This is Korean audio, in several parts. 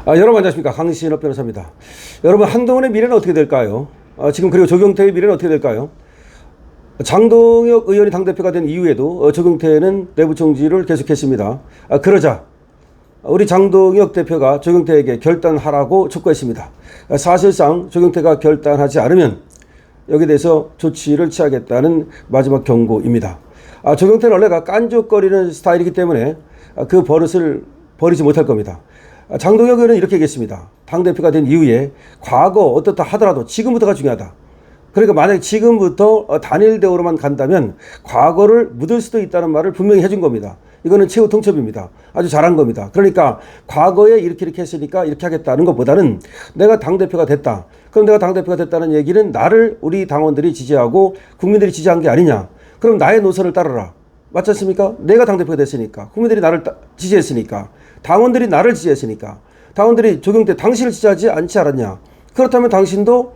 여러분 안녕하십니까. 강신업 변호사입니다. 여러분, 한동훈의 미래는 어떻게 될까요? 지금 그리고 조경태의 미래는 어떻게 될까요? 장동혁 의원이 당대표가 된 이후에도 조경태는 내부 총질을 계속했습니다. 그러자 우리 장동혁 대표가 조경태에게 결단하라고 촉구했습니다. 사실상 조경태가 결단하지 않으면 여기에 대해서 조치를 취하겠다는 마지막 경고입니다. 조경태는 원래가 깐족거리는 스타일이기 때문에 그 버릇을 버리지 못할 겁니다. 장동혁 의원은 이렇게 얘기했습니다. 당대표가 된 이후에 과거 어떻다 하더라도 지금부터가 중요하다. 그러니까 만약에 지금부터 단일 대우로만 간다면 과거를 묻을 수도 있다는 말을 분명히 해준 겁니다. 이거는 최후 통첩입니다. 아주 잘한 겁니다. 그러니까 과거에 이렇게 했으니까 이렇게 하겠다는 것보다는 내가 당대표가 됐다. 그럼 내가 당대표가 됐다는 얘기는 나를 우리 당원들이 지지하고 국민들이 지지한 게 아니냐. 그럼 나의 노선을 따르라. 맞지 않습니까? 내가 당대표가 됐으니까. 국민들이 나를 지지했으니까. 당원들이 나를 지지했으니까. 당원들이 조경태 당신을 지지하지 않지 않았냐. 그렇다면 당신도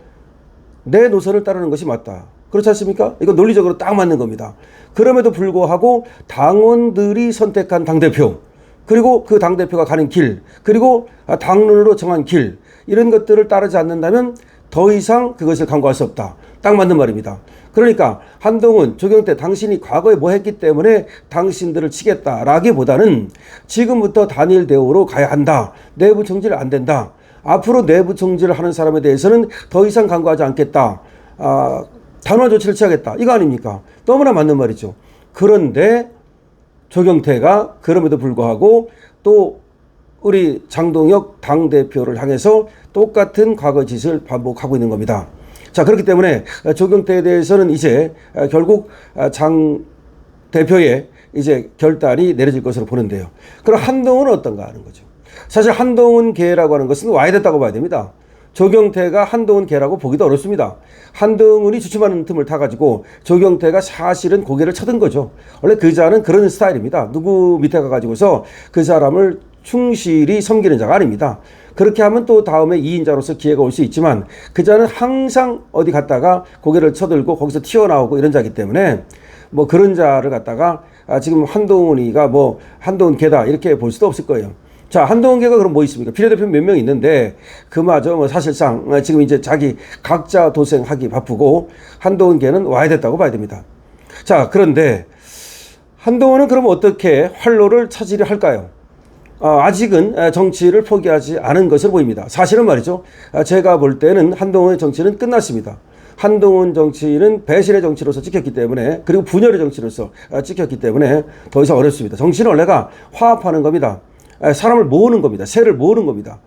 내 노선을 따르는 것이 맞다. 그렇지 않습니까? 이거 논리적으로 딱 맞는 겁니다. 그럼에도 불구하고 당원들이 선택한 당대표, 그리고 그 당대표가 가는 길, 그리고 당론으로 정한 길, 이런 것들을 따르지 않는다면 더 이상 그것을 강구할 수 없다. 딱 맞는 말입니다. 그러니까 한동훈, 조경태 당신이 과거에 뭐 했기 때문에 당신들을 치겠다라기보다는 지금부터 단일 대우로 가야 한다. 내부 총질 안 된다. 앞으로 내부 총질을 하는 사람에 대해서는 더 이상 강구하지 않겠다. 단호한 조치를 취하겠다. 이거 아닙니까? 너무나 맞는 말이죠. 그런데 조경태가 그럼에도 불구하고 또 우리 장동혁 당대표를 향해서 똑같은 과거 짓을 반복하고 있는 겁니다. 자, 그렇기 때문에 조경태에 대해서는 이제 결국 장 대표의 이제 결단이 내려질 것으로 보는데요. 그럼 한동훈은 어떤가 하는 거죠. 사실 한동훈 계라고 하는 것은 와야 됐다고 봐야 됩니다. 조경태가 한동훈 계라고 보기도 어렵습니다. 한동훈이 주춤하는 틈을 타가지고 조경태가 사실은 고개를 쳐든 거죠. 원래 그 자는 그런 스타일입니다. 누구 밑에 가가지고서 그 사람을 충실히 섬기는 자가 아닙니다. 그렇게 하면 또 다음에 2인자로서 기회가 올 수 있지만 그 자는 항상 어디 갔다가 고개를 쳐들고 거기서 튀어나오고 이런 자이기 때문에 뭐 그런 자를 갖다가 지금 한동훈이가 뭐 한동훈 계다 이렇게 볼 수도 없을 거예요. 자, 한동훈 계가 그럼 뭐 있습니까? 비례대표 몇 명 있는데 그마저 뭐 사실상 지금 이제 자기 각자 도생하기 바쁘고 한동훈 계는 와야 됐다고 봐야 됩니다. 자, 그런데 한동훈은 그럼 어떻게 활로를 차지를 할까요? 아직은 정치를 포기하지 않은 것으로 보입니다. 사실은 말이죠. 제가 볼 때는 한동훈의 정치는 끝났습니다. 한동훈 정치는 배신의 정치로서 찍혔기 때문에, 그리고 분열의 정치로서 찍혔기 때문에 더 이상 어렵습니다. 정치는 원래가 화합하는 겁니다. 사람을 모으는 겁니다. 세를 모으는 겁니다.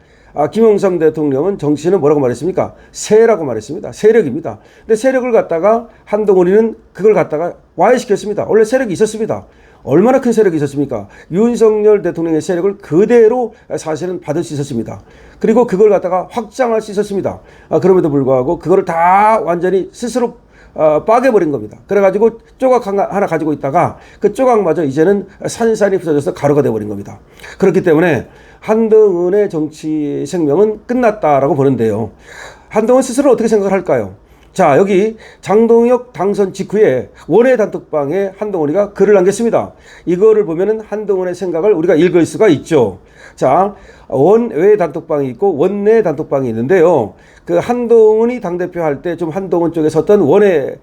김영삼 대통령은 정치는 뭐라고 말했습니까? 세라고 말했습니다. 세력입니다. 근데 세력을 갖다가 한동훈이는 그걸 갖다가 와해시켰습니다. 원래 세력이 있었습니다. 얼마나 큰 세력이 있었습니까? 윤석열 대통령의 세력을 그대로 사실은 받을 수 있었습니다. 그리고 그걸 갖다가 확장할 수 있었습니다. 그럼에도 불구하고 그거를 다 완전히 스스로 빠개버린 겁니다. 그래가지고 조각 하나 가지고 있다가 그 조각마저 이제는 산산이 부서져서 가루가 돼버린 겁니다. 그렇기 때문에 한동훈의 정치 생명은 끝났다라고 보는데요. 한동훈 스스로 어떻게 생각을 할까요? 자, 여기 장동혁 당선 직후에 원외 단톡방에 한동훈이가 글을 남겼습니다. 이거를 보면은 한동훈의 생각을 우리가 읽을 수가 있죠. 자, 원외 단톡방이 있고 원내 단톡방이 있는데요. 그 한동훈이 당대표 할 때 좀 한동훈 쪽에 섰던 원외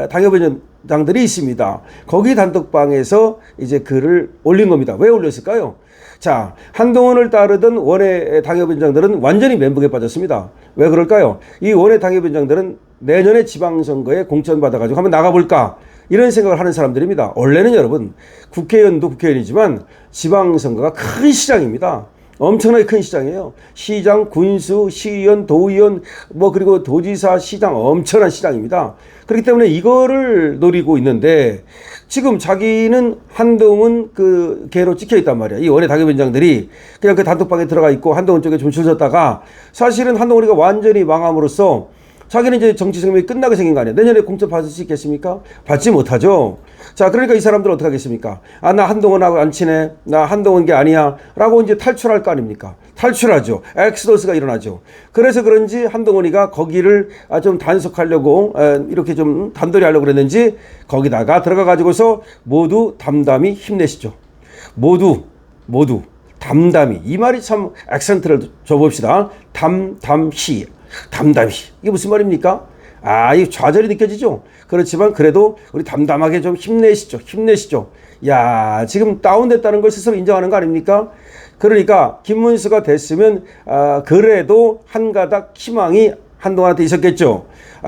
당협위원장들이 있습니다. 거기 단톡방에서 이제 글을 올린 겁니다. 왜 올렸을까요? 자, 한동훈을 따르던 원외 당협위원장들은 완전히 멘붕에 빠졌습니다. 왜 그럴까요? 이 원외 당협위원장들은 내년에 지방선거에 공천받아가지고 한번 나가볼까 이런 생각을 하는 사람들입니다. 원래는 여러분 국회의원도 국회의원이지만 지방선거가 큰 시장입니다. 엄청나게 큰 시장이에요. 시장, 군수, 시의원, 도의원, 뭐 그리고 도지사, 시장 엄청난 시장입니다. 그렇기 때문에 이거를 노리고 있는데 지금 자기는 한동훈 그 개로 찍혀 있단 말이야. 이 원외 당협위원장들이 그냥 그 단톡방에 들어가 있고 한동훈 쪽에 좀 줄 섰다가 사실은 한동훈이가 완전히 망함으로써 자기는 이제 정치 생명이 끝나게 생긴 거 아니에요. 내년에 공천 받을 수 있겠습니까? 받지 못하죠. 자, 그러니까 이 사람들은 어떻게 하겠습니까? 나 한동훈하고 안 친해. 나 한동훈 게 아니야. 라고 이제 탈출할 거 아닙니까? 탈출하죠. 엑스도스가 일어나죠. 그래서 그런지 한동훈이가 거기를 좀 단속하려고 이렇게 좀 단돌이 하려고 그랬는지 거기다가 들어가 가지고서 모두 담담히 힘내시죠. 모두 담담히. 이 말이 참 액센트를 줘봅시다. 담담히. 담담히. 이게 무슨 말입니까? 이 좌절이 느껴지죠? 그렇지만 그래도 우리 담담하게 좀 힘내시죠. 힘내시죠. 야, 지금 다운됐다는 걸 스스로 인정하는 거 아닙니까? 그러니까 김문수가 됐으면 그래도 한 가닥 희망이 한동안한테 있었겠죠.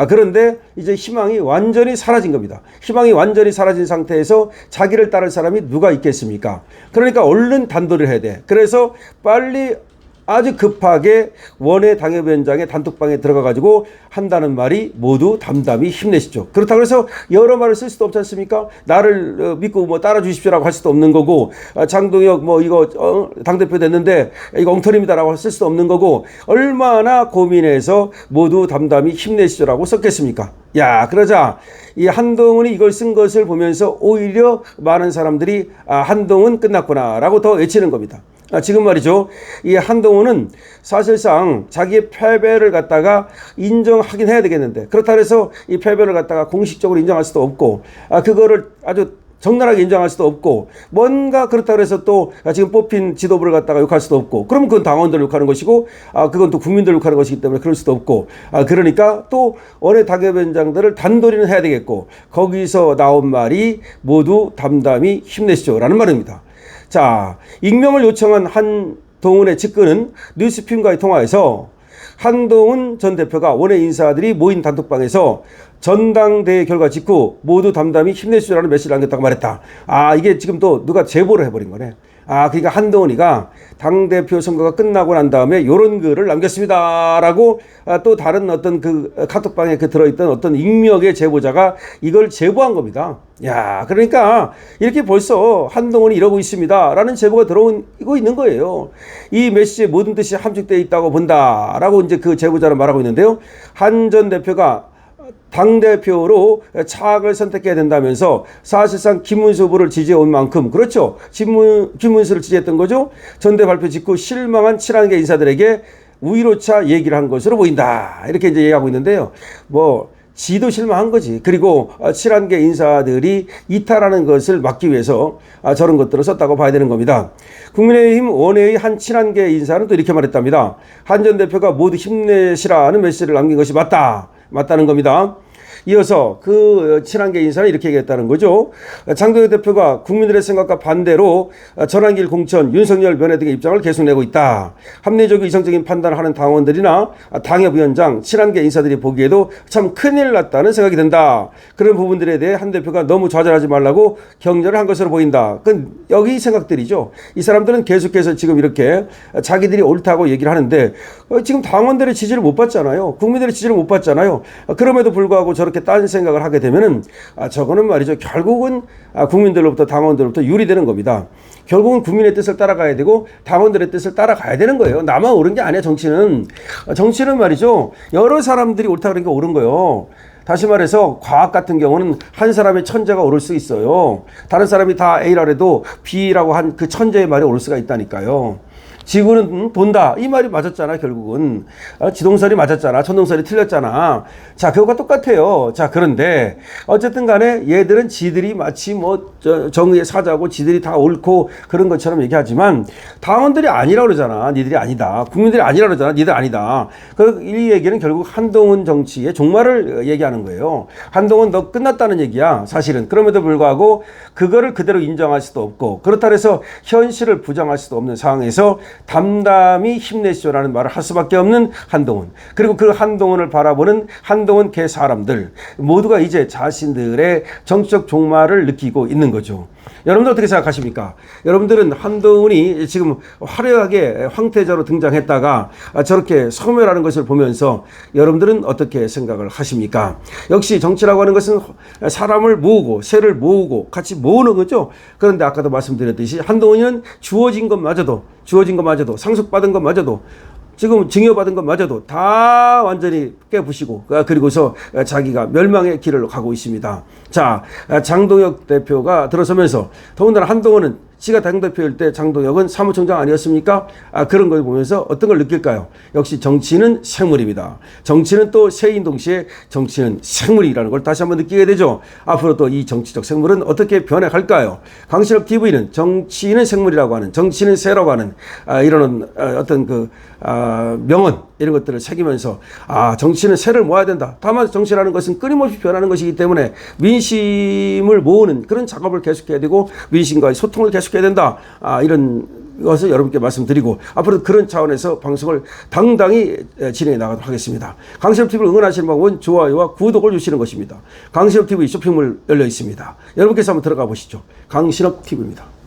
그런데 이제 희망이 완전히 사라진 겁니다. 희망이 완전히 사라진 상태에서 자기를 따를 사람이 누가 있겠습니까? 그러니까 얼른 단도를 해야 돼. 그래서 빨리 아주 급하게 원외 당협위원장의 단톡방에 들어가가지고 한다는 말이 모두 담담히 힘내시죠. 그렇다고 해서 여러 말을 쓸 수도 없지 않습니까? 나를 믿고 뭐 따라 주십시오라고 할 수도 없는 거고, 장동혁 뭐 이거 당대표 됐는데 이거 엉터리입니다라고 쓸 수도 없는 거고, 얼마나 고민해서 모두 담담히 힘내시죠라고 썼겠습니까? 야, 그러자 이 한동훈이 이걸 쓴 것을 보면서 오히려 많은 사람들이 한동훈 끝났구나라고 더 외치는 겁니다. 지금 말이죠. 이 한동훈은 사실상 자기의 패배를 갖다가 인정하긴 해야 되겠는데, 그렇다고 해서 이 패배를 갖다가 공식적으로 인정할 수도 없고, 그거를 아주 적나라하게 인정할 수도 없고, 뭔가 그렇다고 해서 또 지금 뽑힌 지도부를 갖다가 욕할 수도 없고, 그러면 그건 당원들을 욕하는 것이고, 그건 또 국민들을 욕하는 것이기 때문에 그럴 수도 없고, 그러니까 또 원외 당협위원장들을 단도리는 해야 되겠고, 거기서 나온 말이 모두 담담히 힘내시죠라는 말입니다. 자, 익명을 요청한 한동훈의 측근은 뉴스핀과의 통화에서 한동훈 전 대표가 원외 인사들이 모인 단톡방에서 전당대회 결과 직후 모두 담담히 힘내시라는 메시지를 남겼다고 말했다. 이게 지금 또 누가 제보를 해버린 거네. 그러니까 한동훈이가 당대표 선거가 끝나고 난 다음에 요런 글을 남겼습니다라고 또 다른 어떤 그 카톡방에 들어있던 어떤 익명의 제보자가 이걸 제보한 겁니다. 야, 그러니까 이렇게 벌써 한동훈이 이러고 있습니다라는 제보가 들어오고 있는 거예요. 이 메시지의 모든 뜻이 함축되어 있다고 본다라고 이제 그 제보자는 말하고 있는데요. 한 전 대표가 당대표로 차악을 선택해야 된다면서 사실상 김문수 후보를 지지해 온 만큼, 그렇죠, 김문수를 지지했던 거죠. 전대 발표 직후 실망한 친한계 인사들에게 우위로차 얘기를 한 것으로 보인다, 이렇게 이제 얘기하고 있는데요. 뭐 지도 실망한 거지. 그리고 친한계 인사들이 이탈하는 것을 막기 위해서 저런 것들을 썼다고 봐야 되는 겁니다. 국민의힘 원외의 한 친한계 인사는 또 이렇게 말했답니다. 한 전 대표가 모두 힘내시라는 메시지를 남긴 것이 맞다는 겁니다. 이어서 그 친한계 인사는 이렇게 얘기했다는 거죠. 장동혁 대표가 국민들의 생각과 반대로 전환길 공천, 윤석열 면회 등의 입장을 계속 내고 있다. 합리적이고 이성적인 판단을 하는 당원들이나 당협위원장, 친한계 인사들이 보기에도 참 큰일 났다는 생각이 든다. 그런 부분들에 대해 한 대표가 너무 좌절하지 말라고 격려를 한 것으로 보인다. 여기 생각들이죠. 이 사람들은 계속해서 지금 이렇게 자기들이 옳다고 얘기를 하는데 지금 당원들의 지지를 못 받잖아요. 국민들의 지지를 못 받잖아요. 그럼에도 불구하고 저렇게 딴 생각을 하게 되면은 저거는 말이죠. 결국은 국민들로부터 당원들로부터 유리되는 겁니다. 결국은 국민의 뜻을 따라가야 되고 당원들의 뜻을 따라가야 되는 거예요. 나만 옳은 게 아니야. 정치는 말이죠. 여러 사람들이 옳다 그러니까 옳은 거예요. 다시 말해서 과학 같은 경우는 한 사람의 천재가 옳을 수 있어요. 다른 사람이 다 A라 해도 B라고 한 그 천재의 말이 옳을 수가 있다니까요. 지구는 돈다. 이 말이 맞았잖아, 결국은. 지동설이 맞았잖아. 천동설이 틀렸잖아. 자, 그거가 똑같아요. 자, 그런데 어쨌든 간에 얘들은 지들이 마치 뭐 정의의 사자고 지들이 다 옳고 그런 것처럼 얘기하지만 당원들이 아니라고 그러잖아. 니들이 아니다. 국민들이 아니라고 그러잖아. 니들 아니다. 이 얘기는 결국 한동훈 정치의 종말을 얘기하는 거예요. 한동훈 너 끝났다는 얘기야, 사실은. 그럼에도 불구하고 그거를 그대로 인정할 수도 없고, 그렇다고 해서 현실을 부정할 수도 없는 상황에서 담담히 힘내시오라는 말을 할 수밖에 없는 한동훈, 그리고 그 한동훈을 바라보는 한동훈 개 사람들 모두가 이제 자신들의 정치적 종말을 느끼고 있는 거죠. 여러분들 어떻게 생각하십니까? 여러분들은 한동훈이 지금 화려하게 황태자로 등장했다가 저렇게 소멸하는 것을 보면서 여러분들은 어떻게 생각을 하십니까? 역시 정치라고 하는 것은 사람을 모으고 세를 모으고 같이 모으는 거죠. 그런데 아까도 말씀드렸듯이 한동훈은 주어진 것마저도 상속받은 것마저도 지금 증여받은 것마저도 다 완전히 깨부시고 그리고서 자기가 멸망의 길을 가고 있습니다. 자, 장동혁 대표가 들어서면서 더군다나 한동훈은 지가 당대표일 때 장동혁은 사무총장 아니었습니까? 그런 걸 보면서 어떤 걸 느낄까요? 역시 정치는 생물입니다. 정치는 또 새인 동시에 정치는 생물이라는 걸 다시 한번 느끼게 되죠. 앞으로 또 이 정치적 생물은 어떻게 변해갈까요? 강신업 TV는 정치는 생물이라고 하는, 정치는 새라고 하는 이런 어떤 명언 이런 것들을 새기면서 정치는 새를 모아야 된다. 다만 정치라는 것은 끊임없이 변하는 것이기 때문에 민심을 모으는 그런 작업을 계속해야 되고 민심과의 소통을 계속해야 된다. 이런 것을 여러분께 말씀드리고 앞으로 그런 차원에서 방송을 당당히 진행해 나가도록 하겠습니다. 강신업TV를 응원하시는 방법은 좋아요와 구독을 주시는 것입니다. 강신업TV 쇼핑몰 열려 있습니다. 여러분께서 한번 들어가 보시죠. 강신업TV입니다.